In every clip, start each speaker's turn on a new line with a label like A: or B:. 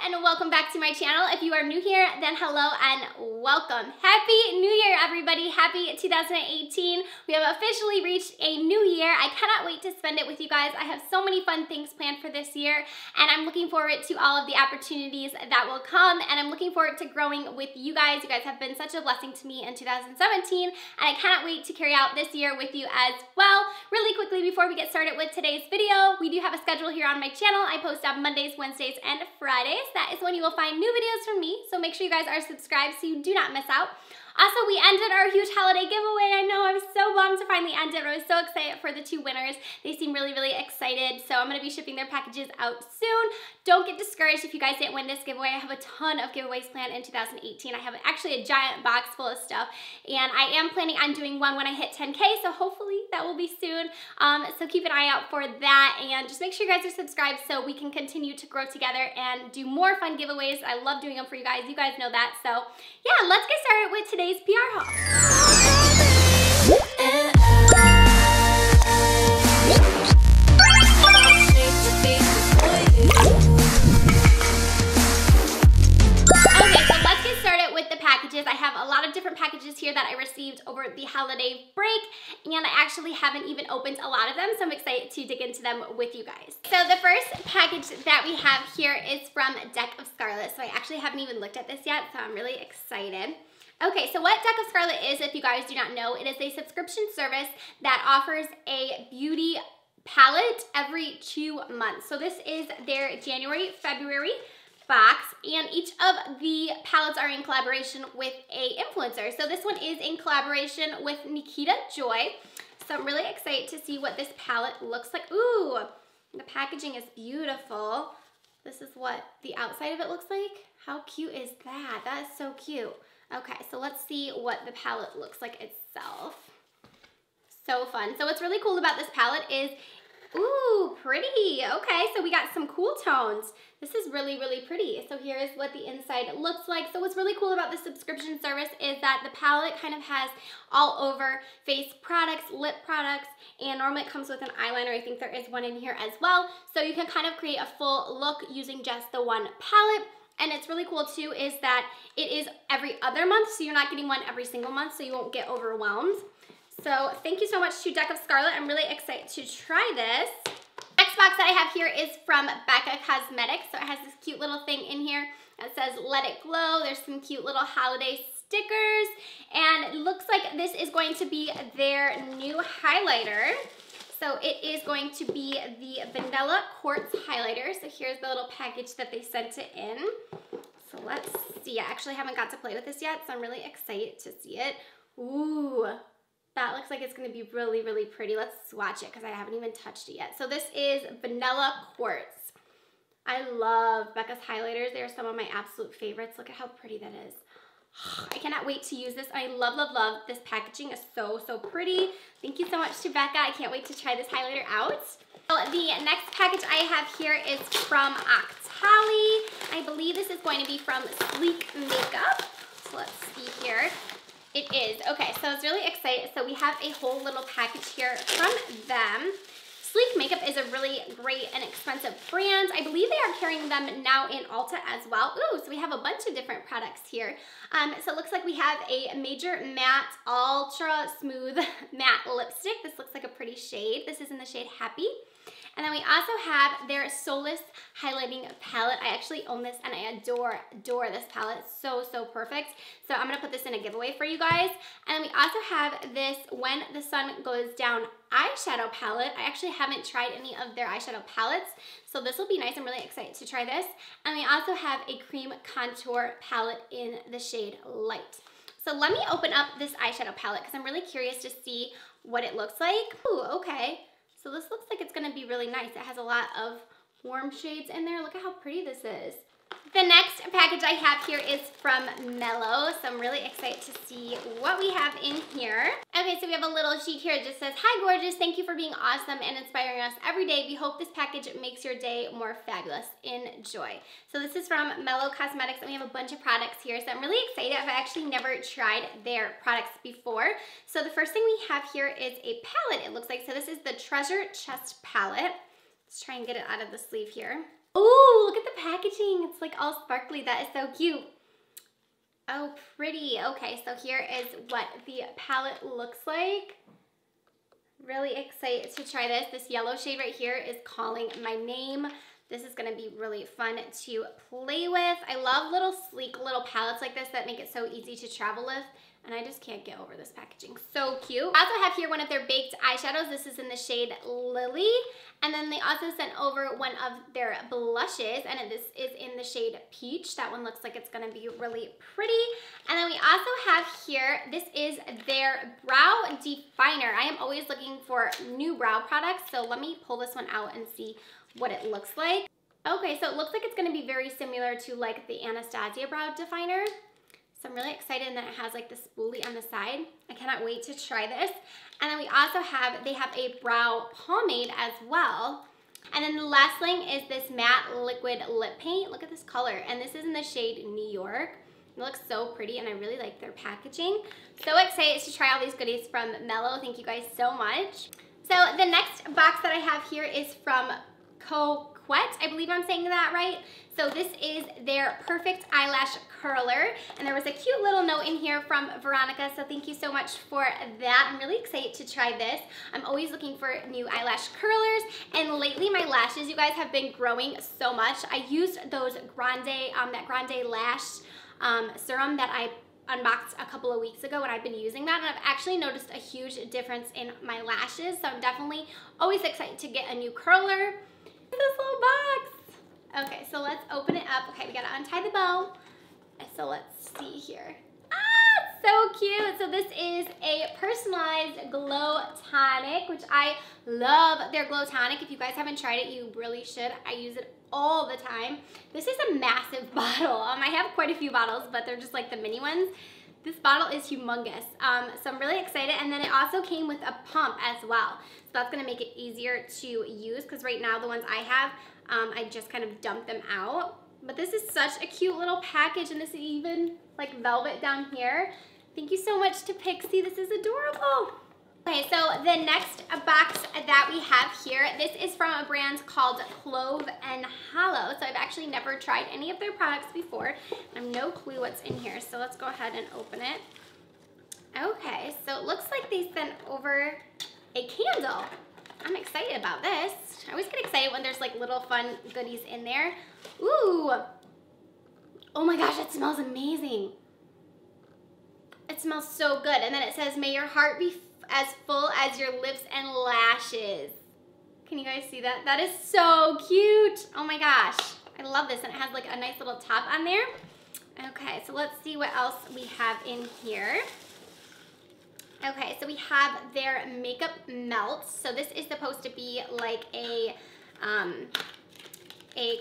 A: and welcome back to my channel. If you are new here, then hello and welcome. Happy New Year, everybody. Happy 2018. We have officially reached a new year. I cannot wait to spend it with you guys. I have so many fun things planned for this year, and I'm looking forward to all of the opportunities that will come, and I'm looking forward to growing with you guys. You guys have been such a blessing to me in 2017, and I cannot wait to carry out this year with you as well. Really quickly, before we get started with today's video, we do have a schedule here on my channel. I post on Mondays, Wednesdays, and Fridays. That is when you will find new videos from me, so make sure you guys are subscribed so you do not miss out. Also, we ended our huge holiday giveaway. I know, I was so bummed to finally end it, but I was so excited for the two winners. They seem really, really excited, so I'm going to be shipping their packages out soon. Don't get discouraged if you guys didn't win this giveaway. I have a ton of giveaways planned in 2018. I have actually a giant box full of stuff, and I am planning on doing one when I hit 10K, so hopefully that will be soon. So keep an eye out for that, and just make sure you guys are subscribed so we can continue to grow together and do more fun giveaways. I love doing them for you guys. You guys know that. So yeah, let's get started with today's PR haul. I have a lot of different packages here that I received over the holiday break, and I actually haven't even opened a lot of them, so I'm excited to dig into them with you guys. So the first package that we have here is from Deck of Scarlet. So I actually haven't even looked at this yet, so I'm really excited. Okay, so what Deck of Scarlet is, if you guys do not know, it is a subscription service that offers a beauty palette every 2 months. So this is their January, February box, and each of the palettes are in collaboration with a influencer. So this one is in collaboration with Nikita Joy. So I'm really excited to see what this palette looks like. Ooh, the packaging is beautiful. This is what the outside of it looks like. How cute is that? That is so cute. Okay, so let's see what the palette looks like itself. So fun. So what's really cool about this palette is, ooh, pretty. Okay, so we got some cool tones. This is really, really pretty. So here's what the inside looks like. So what's really cool about the subscription service is that the palette kind of has all over face products, lip products, and normally it comes with an eyeliner. I think there is one in here as well. So you can kind of create a full look using just the one palette. And it's really cool too is that it is every other month, so you're not getting one every single month, so you won't get overwhelmed. So thank you so much to Deck of Scarlet. I'm really excited to try this. Next box that I have here is from Becca Cosmetics. So it has this cute little thing in here that says Let It Glow. There's some cute little holiday stickers, and it looks like this is going to be their new highlighter. So it is going to be the Vanilla Quartz highlighter. So here's the little package that they sent it in. So let's see. I actually haven't got to play with this yet, so I'm really excited to see it. Ooh. That looks like it's going to be really, really pretty. Let's swatch it because I haven't even touched it yet. So this is Vanilla Quartz. I love Becca's highlighters. They are some of my absolute favorites. Look at how pretty that is. I cannot wait to use this. I love, love, love. This packaging is so, so pretty. Thank you so much to Becca. I can't wait to try this highlighter out. So the next package I have here is from Octali. I believe this is going to be from Sleek Makeup. So let's see here. It is. Okay, so I was really excited. So we have a whole little package here from them. Sleek Makeup is a really great and expensive brand. I believe they are carrying them now in Ulta as well. Ooh, so we have a bunch of different products here. So it looks like we have a Major Matte Ultra Smooth Matte Lipstick. This looks like a pretty shade. This is in the shade Happy. And then we also have their Soulless Highlighting Palette. I actually own this and I adore this palette. It's so, so perfect. So I'm going to put this in a giveaway for you guys. And then we also have this When the Sun Goes Down eyeshadow palette. I actually haven't tried any of their eyeshadow palettes, so this will be nice. I'm really excited to try this. And we also have a cream contour palette in the shade Light. So let me open up this eyeshadow palette because I'm really curious to see what it looks like. Ooh, okay. So this looks like it's going to be really nice. It has a lot of warm shades in there. Look at how pretty this is. The next package I have here is from Mellow, so I'm really excited to see what we have in here. Okay, so we have a little sheet here that just says, "Hi gorgeous, thank you for being awesome and inspiring us every day. We hope this package makes your day more fabulous. Enjoy." So this is from Mellow Cosmetics, and we have a bunch of products here, so I'm really excited. I've actually never tried their products before. So the first thing we have here is a palette, it looks like. So this is the Treasure Chest palette. Let's try and get it out of the sleeve here. Oh, look at the packaging. It's like all sparkly. That is so cute. Oh, pretty. Okay, so here is what the palette looks like. Really excited to try this. This yellow shade right here is Calling My Name. This is gonna be really fun to play with. I love little sleek little palettes like this that make it so easy to travel with. And I just can't get over this packaging. So cute. I also have here one of their baked eyeshadows. This is in the shade Lily. And then they also sent over one of their blushes, and this is in the shade Peach. That one looks like it's gonna be really pretty. And then we also have here, this is their brow definer. I am always looking for new brow products, so let me pull this one out and see what it looks like. Okay, so it looks like it's gonna be very similar to like the Anastasia brow definer. So I'm really excited, and then it has like the spoolie on the side. I cannot wait to try this. And then we also have, they have a brow pomade as well. And then the last thing is this matte liquid lip paint. Look at this color. And this is in the shade New York. It looks so pretty, and I really like their packaging. So excited to try all these goodies from Mellow. Thank you guys so much. So the next box that I have here is from Coquette. I believe I'm saying that right. So this is their Perfect Eyelash Curler, and there was a cute little note in here from Veronica, so thank you so much for that. I'm really excited to try this. I'm always looking for new eyelash curlers, and lately my lashes, you guys, have been growing so much. I used those Grande, that Grande Lash serum that I unboxed a couple of weeks ago, and I've been using that, and I've actually noticed a huge difference in my lashes, so I'm definitely always excited to get a new curler. This little box. Okay, so let's open it up. Okay, we gotta untie the bow. So let's see here. Ah, so cute. So this is a personalized glow tonic, which I love their glow tonic. If you guys haven't tried it, you really should. I use it all the time. This is a massive bottle. I have quite a few bottles, but they're just like the mini ones. This bottle is humongous. So I'm really excited. And then it also came with a pump as well. So that's gonna make it easier to use, because right now the ones I have, I just kind of dump them out. But this is such a cute little package, and this is even like velvet down here. Thank you so much to Pixi. This is adorable. Okay, so the next box that we have here, this is from a brand called Clove and Hollow. So I've actually never tried any of their products before. I have no clue what's in here, so let's go ahead and open it. Okay, so it looks like they sent over a candle. I'm excited about this. I always get excited when there's like little fun goodies in there. Ooh. Oh my gosh, it smells amazing. It smells so good. And then it says, may your heart be as full as your lips and lashes. Can you guys see that? That is so cute. Oh my gosh. I love this. And it has like a nice little top on there. Okay, so let's see what else we have in here. Okay, so we have their makeup melts. So this is supposed to be like a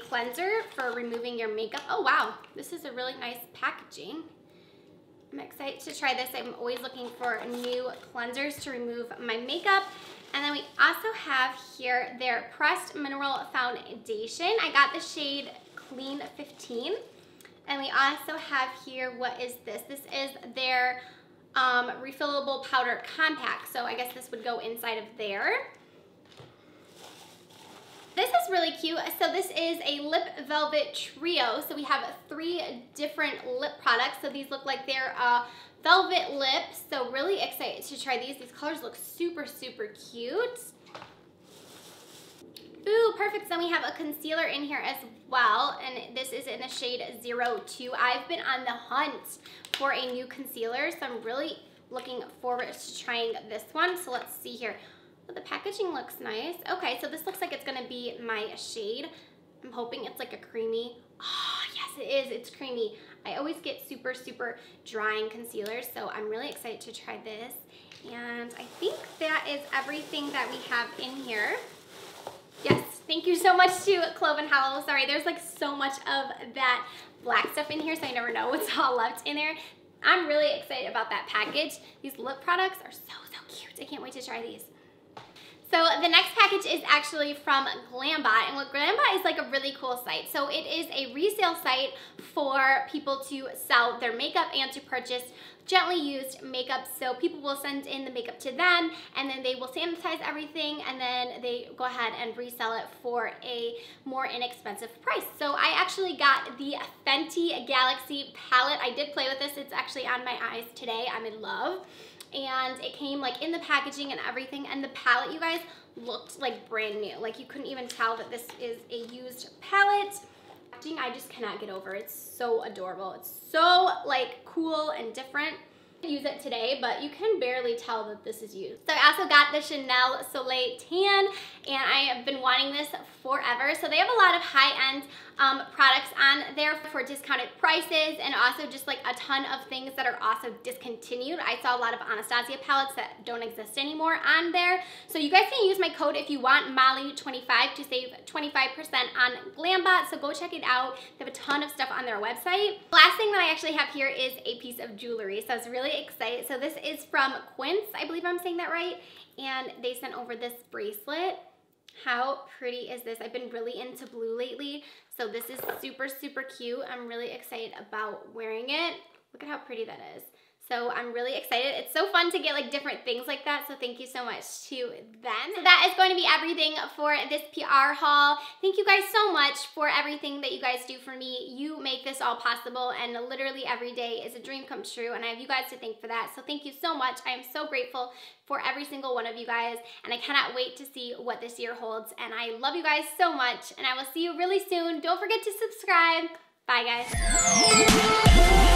A: cleanser for removing your makeup. Oh wow, this is a really nice packaging. I'm excited to try this. I'm always looking for new cleansers to remove my makeup. And then we also have here their Pressed Mineral Foundation. I got the shade Clean 15. And we also have here, what is this? This is their refillable powder compact. So I guess this would go inside of there. This is really cute. So this is a lip velvet trio. So we have 3 different lip products. So these look like they're velvet lips. So really excited to try these. These colors look super, super cute. Ooh, perfect. So then we have a concealer in here as well, and this is in the shade 02. I've been on the hunt for a new concealer, so I'm really looking forward to trying this one. So let's see here. Oh, the packaging looks nice. Okay, so this looks like it's gonna be my shade. I'm hoping it's like a creamy. Oh, yes it is. It's creamy. I always get super, super drying concealers, so I'm really excited to try this. And I think that is everything that we have in here. Yes, thank you so much to Clove and Hollow. Sorry, there's like so much of that black stuff in here, so I never know what's all left in there. I'm really excited about that package. These lip products are so, so cute. I can't wait to try these. So the next package is actually from Glambot, and what Glambot is like a really cool site. So it is a resale site for people to sell their makeup and to purchase gently used makeup. So people will send in the makeup to them, and then they will sanitize everything, and then they go ahead and resell it for a more inexpensive price. So I actually got the Fenty Galaxy palette. I did play with this. It's actually on my eyes today. I'm in love. And it came like in the packaging and everything, and the palette, you guys, looked like brand new. Like you couldn't even tell that this is a used palette. I just cannot get over. It's so adorable. It's so like cool and different. I use it today, but you can barely tell that this is used. So I also got the Chanel Soleil Tan, and I have been wanting this forever. So they have a lot of high-end products on there for discounted prices, and also just like a ton of things that are also discontinued. I saw a lot of Anastasia palettes that don't exist anymore on there. So you guys can use my code if you want, Molly25, to save 25% on GlamBot. So go check it out. They have a ton of stuff on their website. The last thing that I actually have here is a piece of jewelry. So I was really excited. So this is from Quince. I believe I'm saying that right. And they sent over this bracelet. How pretty is this? I've been really into blue lately, so this is super, super cute. I'm really excited about wearing it. Look at how pretty that is. So I'm really excited. It's so fun to get like different things like that, so thank you so much to them. So that is going to be everything for this PR haul. Thank you guys so much for everything that you guys do for me. You make this all possible, and literally every day is a dream come true, and I have you guys to thank for that. So thank you so much. I am so grateful for every single one of you guys, and I cannot wait to see what this year holds, and I love you guys so much, and I will see you really soon. Don't forget to subscribe. Bye, guys.